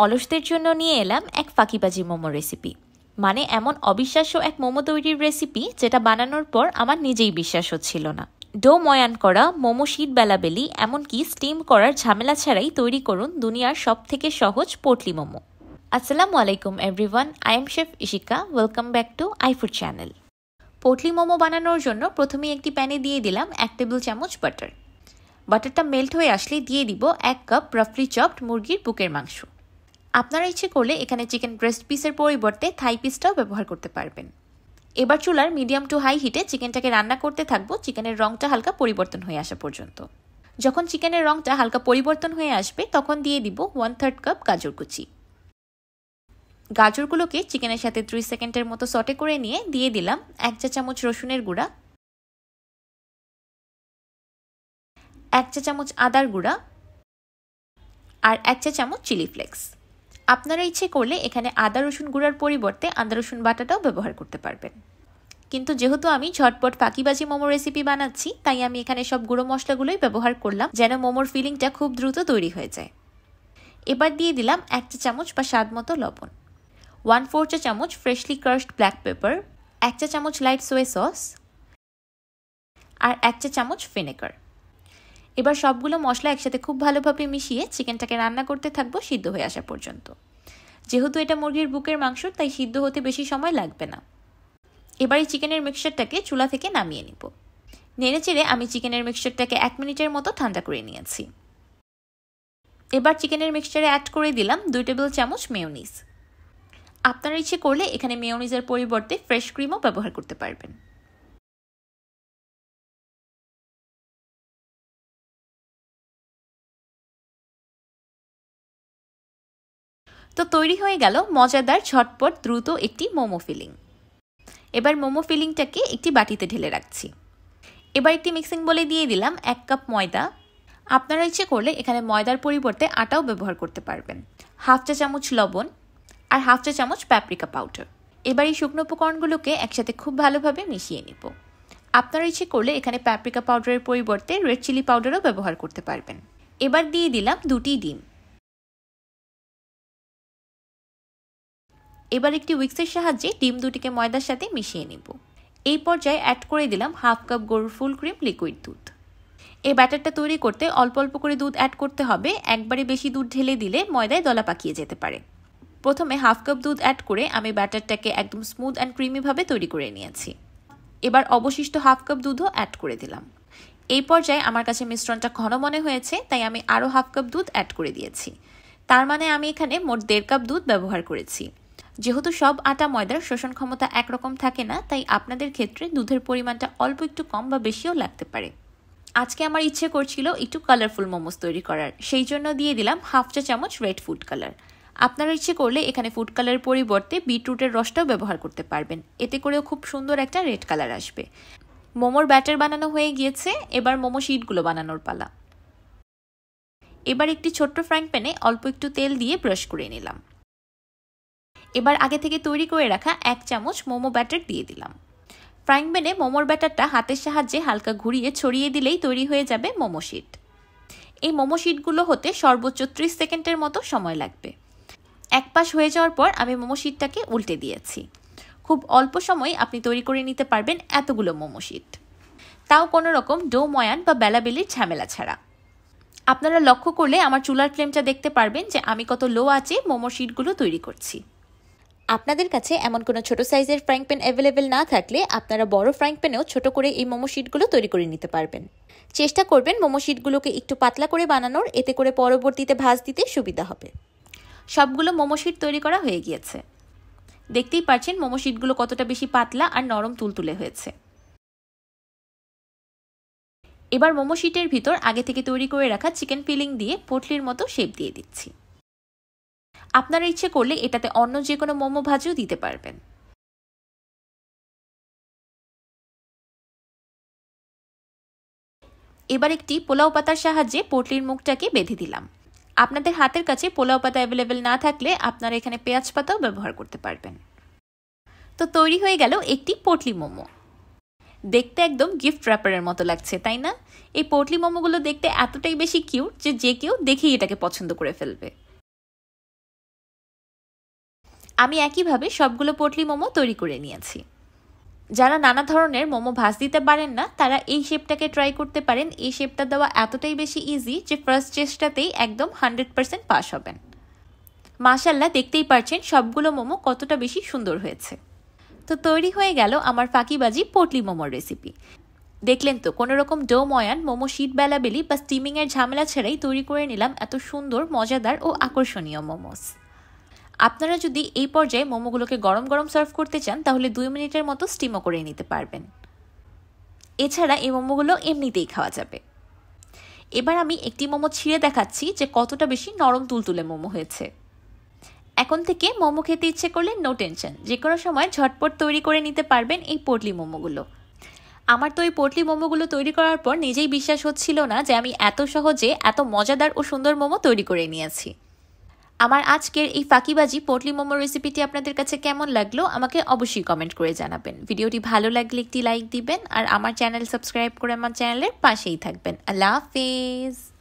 অলসদের জন্য নিয়ে এলাম এক ফাঁকিবাজি মোমো রেসিপি। মানে এমন অবিশ্বাস্য এক মোমো তৈরির রেসিপি যেটা বানানোর পর আমার নিজেই বিশ্বাস হচ্ছিল না। ডো ময়ান করা, মোমো শীট বেলাবেলি, এমনকি স্টিম করার ঝামেলা ছাড়াই তৈরি করুন দুনিয়ার সবথেকে সহজ পোটলি মোমো। আসসালামু আলাইকুম everyone, I am chef Ishika. Welcome back to iFood channel. Potli momo বানানোর জন্য প্রথমেই একটি প্যানে দিয়ে দিলাম 1 টেবিল চামচ বাটার। বাটারটা মেল্ট হয়ে আসলে দিয়ে দিব 1 কাপ রাফলি চপড মুরগির বুকের মাংস। আপনারা ইচ্ছে করলে এখানে চিকেন ব্রেস্ট পিসের পরিবর্তে থাই পিসটাও ব্যবহার করতে পারবেন। এবার চুলার মিডিয়াম টু হাই হিটে চিকেনটাকে রান্না করতে থাকবো চিকেনের রঙটা হালকা পরিবর্তন হয়ে আসা পর্যন্ত। যখন চিকেনের রঙটা হালকা পরিবর্তন হয়ে আসবে তখন দিয়ে দিব 1/3 কাপ গাজর কুচি। গাজরগুলোকে চিকেনের সাথে 3 সেকেন্ডের মতো সটে করে নিয়ে দিয়ে দিলাম 1 চা চামচ রসুনের গুঁড়া, 1 চা চামচ আদার গুঁড়া আর 1 চা চামচ চিলি ফ্লেক্স। আপনারা ইচ্ছে করলে এখানে আদা রসুন গুঁড়ার পরিবর্তে আদা রসুন বাটাটাও ব্যবহার করতে পারবেন, কিন্তু যেহেতু আমি ঝটপট ফাঁকিবাজি মোমো রেসিপি বানাচ্ছি তাই আমি এখানে সব গুঁড়ো মশলাগুলোই ব্যবহার করলাম যেন মোমোর ফিলিংটা খুব দ্রুত তৈরি হয়ে যায়। এবার দিয়ে দিলাম 1 চা চামচ বা স্বাদ মতো লবণ, 1/4 চা চামচ ফ্রেশলি ক্রাশড ব্ল্যাক পেপার, 1 চা চামচ লাইট সোয়া সস আর 1 চা চামচ ভিনেগার। এবার সবগুলো মশলা একসাথে খুব ভালোভাবে মিশিয়ে চিকেনটাকে রান্না করতে থাকবো সিদ্ধ হয়ে আসা পর্যন্ত। যেহেতু এটা মুরগির বুকের মাংস তাই সিদ্ধ হতে বেশি সময় লাগবে না। এবার এই চিকেনের মিক্সচারটাকে চুলা থেকে নামিয়ে নিব। নেড়েচেড়ে আমি চিকেনের মিক্সচারটাকে 1 মিনিটের মতো ঠান্ডা করে নিয়েছি। এবার চিকেনের মিক্সচারে অ্যাড করে দিলাম 2 টেবিল চামচ মেয়োনিজ। আপনারা ইচ্ছে করলে এখানে মেয়োনিজের পরিবর্তে ফ্রেশ ক্রিমও ব্যবহার করতে পারবেন। তো তৈরি হয়ে গেল মজাদার ঝটপট দ্রুত একটি মোমো ফিলিং। এবার মোমো ফিলিংটাকে একটি বাটিতে ঢেলে রাখছি। এবার একটি মিক্সিং বলে দিয়ে দিলাম 1 কাপ ময়দা। আপনারা ইচ্ছে করলে এখানে ময়দার পরিবর্তে আটাও ব্যবহার করতে পারবেন। 1/2 চা চামচ লবণ আর 1/2 চা চামচ প্যাপ্রিকা পাউডার। এবার এই শুকনো উপকরণগুলোকে একসাথে খুব ভালোভাবে মিশিয়ে নিব। আপনারা ইচ্ছে করলে এখানে প্যাপ্রিকা পাউডারের পরিবর্তে রেড চিলি পাউডারও ব্যবহার করতে পারবেন। এবার দিয়ে দিলাম 2টি ডিম। এবার একটি উইক্সের সাহায্যে ডিম দুটিকে ময়দার সাথে মিশিয়ে নিব। এই পর্যায়ে অ্যাড করে দিলাম 1/2 কাপ গরুর ফুল ক্রিম লিকুইড দুধ। এই ব্যাটারটা তৈরি করতে অল্প অল্প করে দুধ অ্যাড করতে হবে, একবারে বেশি দুধ ঢেলে দিলে ময়দায় দলা পাকিয়ে যেতে পারে। প্রথমে 1/2 কাপ দুধ অ্যাড করে আমি ব্যাটারটাকে একদম স্মুথ অ্যান্ড ক্রিমিভাবে তৈরি করে নিয়েছি। এবার অবশিষ্ট 1/2 কাপ দুধও অ্যাড করে দিলাম। এই পর্যায়ে আমার কাছে মিশ্রণটা ঘন মনে হয়েছে তাই আমি আরও 1/2 কাপ দুধ অ্যাড করে দিয়েছি। তার মানে আমি এখানে মোট 1.5 কাপ দুধ ব্যবহার করেছি। যেহেতু সব আটা ময়দার শোষণ ক্ষমতা একরকম থাকে না তাই আপনাদের ক্ষেত্রে দুধের পরিমাণটা অল্প একটু কম বা বেশিও লাগতে পারে। আজকে আমার ইচ্ছে করছিল একটু কালারফুল মোমোস তৈরি করার, সেই জন্য দিয়ে দিলাম 1/2 চা চামচ রেড ফুড কালার। আপনারা ইচ্ছে করলে এখানে ফুড কালারের পরিবর্তে বিটরুটের রসটাও ব্যবহার করতে পারবেন, এতে করেও খুব সুন্দর একটা রেড কালার আসবে। মোমোর ব্যাটার বানানো হয়ে গিয়েছে, এবার মোমো শিটগুলো বানানোর পালা। এবার একটি ছোট্ট ফ্রাইং প্যানে অল্প একটু তেল দিয়ে ব্রাশ করে নিলাম। এবার আগে থেকে তৈরি করে রাখা 1 চামচ মোমো ব্যাটার দিয়ে দিলাম। ফ্রাইং প্যানে মোমোর ব্যাটারটা হাতের সাহায্যে হালকা ঘুরিয়ে ছড়িয়ে দিলেই তৈরি হয়ে যাবে মোমো শিট। এই মোমো শিটগুলো হতে সর্বোচ্চ 30 সেকেন্ডের মতো সময় লাগবে। এক পাশ হয়ে যাওয়ার পর আমি মোমো শিটটাকে উল্টে দিয়েছি। খুব অল্প সময় আপনি তৈরি করে নিতে পারবেন এতগুলো মোমো শিট, তাও কোনো রকম ডো ময়ান বা বেলাবেলির ঝামেলা ছাড়া। আপনারা লক্ষ্য করলে আমার চুলার ফ্লেমটা দেখতে পারবেন যে আমি কত লো আঁচে মোমো শিটগুলো তৈরি করছি। আপনাদের কাছে এমন কোনো ছোট সাইজের ফ্রাইং প্যান অ্যাভেলেবেল না থাকলে আপনারা বড় ফ্রাইং প্যানেও ছোট করে এই মোমো শিটগুলো তৈরি করে নিতে পারবেন। চেষ্টা করবেন মোমো শিটগুলোকে একটু পাতলা করে বানানোর, এতে করে পরবর্তীতে ভাঁজ দিতে সুবিধা হবে। সবগুলো মোমো শিট তৈরি করা হয়ে গিয়েছে। দেখতেই পাচ্ছেন মোমো শিটগুলো কতটা বেশি পাতলা আর নরম তুলতুলে হয়েছে। এবার মোমো শিটের ভিতর আগে থেকে তৈরি করে রাখা চিকেন ফিলিং দিয়ে পোটলির মতো শেপ দিয়ে দিচ্ছি। আপনারা ইচ্ছে করলে এটাতে অন্য যে কোনো মোমো ভাজিও দিতে পারবেন। এবার একটি পোলাও পাতার সাহায্যে পোটলির মুখটাকে বেঁধে দিলাম। আপনাদের হাতের কাছে পোলাও পাতা অ্যাভেলেবেল না থাকলে আপনারা এখানে পেঁয়াজ পাতাও ব্যবহার করতে পারবেন। তো তৈরি হয়ে গেল একটি পোটলি মোমো। দেখতে একদম গিফট র্যাপারের মতো লাগছে, তাই না? এই পোটলি মোমোগুলো দেখতে এতটাই বেশি কিউট যে কেউ দেখেই এটাকে পছন্দ করে ফেলবে। আমি একইভাবে সবগুলো পটলি মোমো তৈরি করে নিয়েছি। যারা নানা ধরনের মোমো ভাজ দিতে পারেন না তারা এই শেপটাকে ট্রাই করতে পারেন। এই শেপটা দেওয়া এতটাই বেশি ইজি যে ফার্স্ট চেষ্টাতেই একদম 100% পাস হবেন। মাশাআল্লাহ, দেখতেই পারছেন সবগুলো মোমো কতটা বেশি সুন্দর হয়েছে। তো তৈরি হয়ে গেল আমার ফাঁকিবাজি পটলি মোমোর রেসিপি। দেখলেন তো, কোনো রকম ডো ময়ান, মোমো শীট বেলাবেলি বা স্টিমিংয়ের ঝামেলা ছাড়াই তৈরি করে নিলাম এত সুন্দর, মজাদার ও আকর্ষণীয় মোমোস। আপনারা যদি এই পর্যায়ে মোমোগুলোকে গরম গরম সার্ভ করতে চান তাহলে 2 মিনিটের মতো স্টিমও করে নিতে পারবেন। এছাড়া এই মোমোগুলো এমনিতেই খাওয়া যাবে। এবার আমি একটি মোমো ছিঁড়ে দেখাচ্ছি যে কতটা বেশি নরম তুলতুলে মোমো হয়েছে। এখন থেকে মোমো খেতে ইচ্ছে করলে নো টেনশন, যে কোনো সময় ঝটপট তৈরি করে নিতে পারবেন এই পটলি মোমোগুলো। আমার তো এই পটলি মোমোগুলো তৈরি করার পর নিজেই বিশ্বাস হচ্ছিল না যে আমি এত সহজে এত মজাদার ও সুন্দর মোমো তৈরি করে নিয়েছি। আমার আজকের এই ফাঁকিবাজি পটলি মোমো রেসিপিটি আপনাদের কাছে কেমন লাগলো আমাকে অবশ্যই কমেন্ট করে জানাবেন। ভিডিওটি ভালো লাগলে একটি লাইক দিবেন আর আমার চ্যানেল সাবস্ক্রাইব করে আমার চ্যানেলের পাশেই থাকবেন। আল্লাহ হাফেজ।